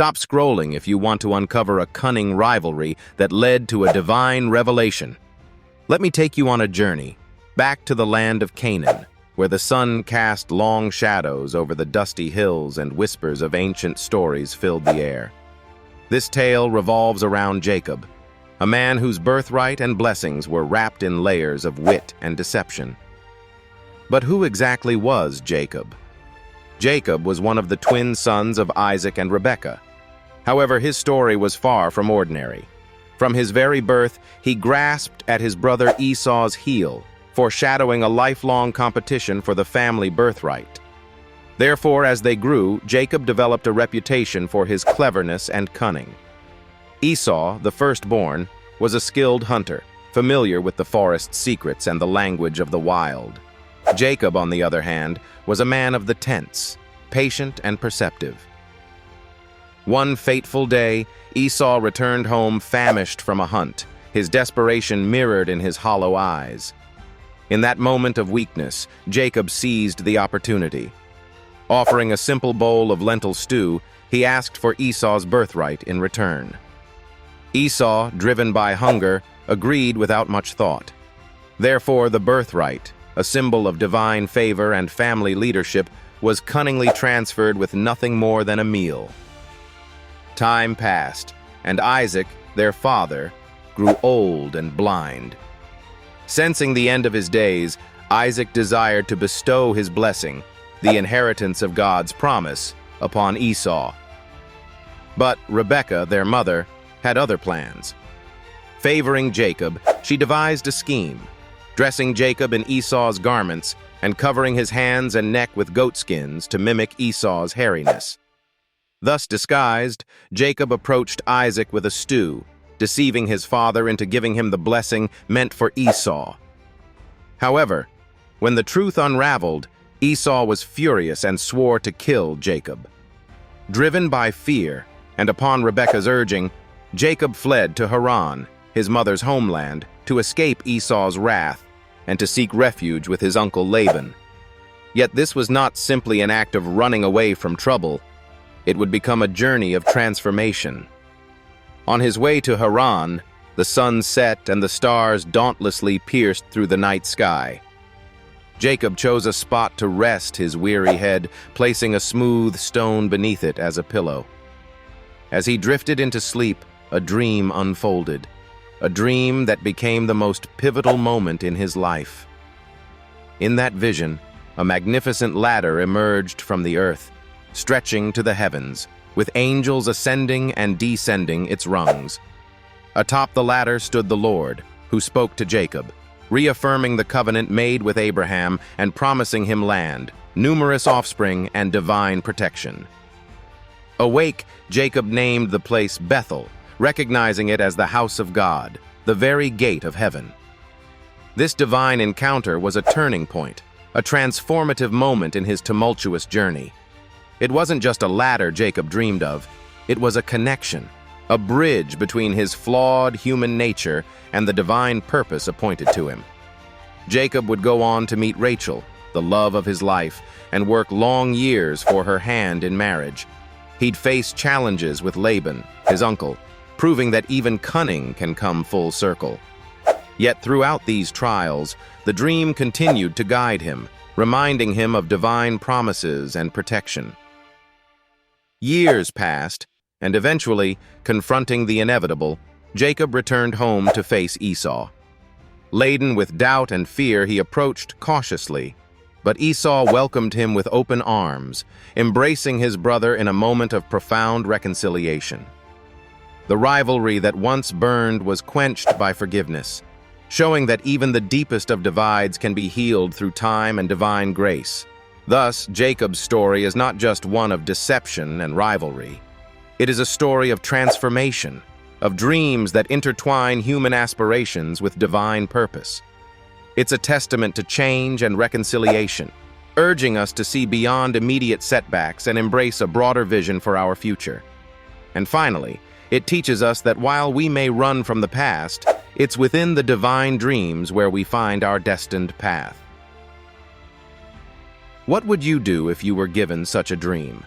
Stop scrolling if you want to uncover a cunning rivalry that led to a divine revelation. Let me take you on a journey, back to the land of Canaan, where the sun cast long shadows over the dusty hills and whispers of ancient stories filled the air. This tale revolves around Jacob, a man whose birthright and blessings were wrapped in layers of wit and deception. But who exactly was Jacob? Jacob was one of the twin sons of Isaac and Rebekah. However, his story was far from ordinary. From his very birth, he grasped at his brother Esau's heel, foreshadowing a lifelong competition for the family birthright. Therefore, as they grew, Jacob developed a reputation for his cleverness and cunning. Esau, the firstborn, was a skilled hunter, familiar with the forest's secrets and the language of the wild. Jacob, on the other hand, was a man of the tents, patient and perceptive. One fateful day, Esau returned home famished from a hunt, his desperation mirrored in his hollow eyes. In that moment of weakness, Jacob seized the opportunity. Offering a simple bowl of lentil stew, he asked for Esau's birthright in return. Esau, driven by hunger, agreed without much thought. Therefore, the birthright, a symbol of divine favor and family leadership, was cunningly transferred with nothing more than a meal. Time passed, and Isaac, their father, grew old and blind. Sensing the end of his days, Isaac desired to bestow his blessing, the inheritance of God's promise, upon Esau. But Rebekah, their mother, had other plans. Favoring Jacob, she devised a scheme, dressing Jacob in Esau's garments and covering his hands and neck with goatskins to mimic Esau's hairiness. Thus disguised, Jacob approached Isaac with a stew, deceiving his father into giving him the blessing meant for Esau. However, when the truth unraveled, Esau was furious and swore to kill Jacob. Driven by fear, and upon Rebekah's urging, Jacob fled to Haran, his mother's homeland, to escape Esau's wrath and to seek refuge with his uncle Laban. Yet this was not simply an act of running away from trouble. It would become a journey of transformation. On his way to Haran, the sun set and the stars dauntlessly pierced through the night sky. Jacob chose a spot to rest his weary head, placing a smooth stone beneath it as a pillow. As he drifted into sleep, a dream unfolded, a dream that became the most pivotal moment in his life. In that vision, a magnificent ladder emerged from the earth, stretching to the heavens, with angels ascending and descending its rungs. Atop the ladder stood the Lord, who spoke to Jacob, reaffirming the covenant made with Abraham and promising him land, numerous offspring, and divine protection. Awake, Jacob named the place Bethel, recognizing it as the house of God, the very gate of heaven. This divine encounter was a turning point, a transformative moment in his tumultuous journey. It wasn't just a ladder Jacob dreamed of, it was a connection, a bridge between his flawed human nature and the divine purpose appointed to him. Jacob would go on to meet Rachel, the love of his life, and work long years for her hand in marriage. He'd face challenges with Laban, his uncle, proving that even cunning can come full circle. Yet throughout these trials, the dream continued to guide him, reminding him of divine promises and protection. Years passed, and eventually, confronting the inevitable, Jacob returned home to face Esau. Laden with doubt and fear, he approached cautiously, but Esau welcomed him with open arms, embracing his brother in a moment of profound reconciliation. The rivalry that once burned was quenched by forgiveness, showing that even the deepest of divides can be healed through time and divine grace. Thus, Jacob's story is not just one of deception and rivalry. It is a story of transformation, of dreams that intertwine human aspirations with divine purpose. It's a testament to change and reconciliation, urging us to see beyond immediate setbacks and embrace a broader vision for our future. And finally, it teaches us that while we may run from the past, it's within the divine dreams where we find our destined path. What would you do if you were given such a dream?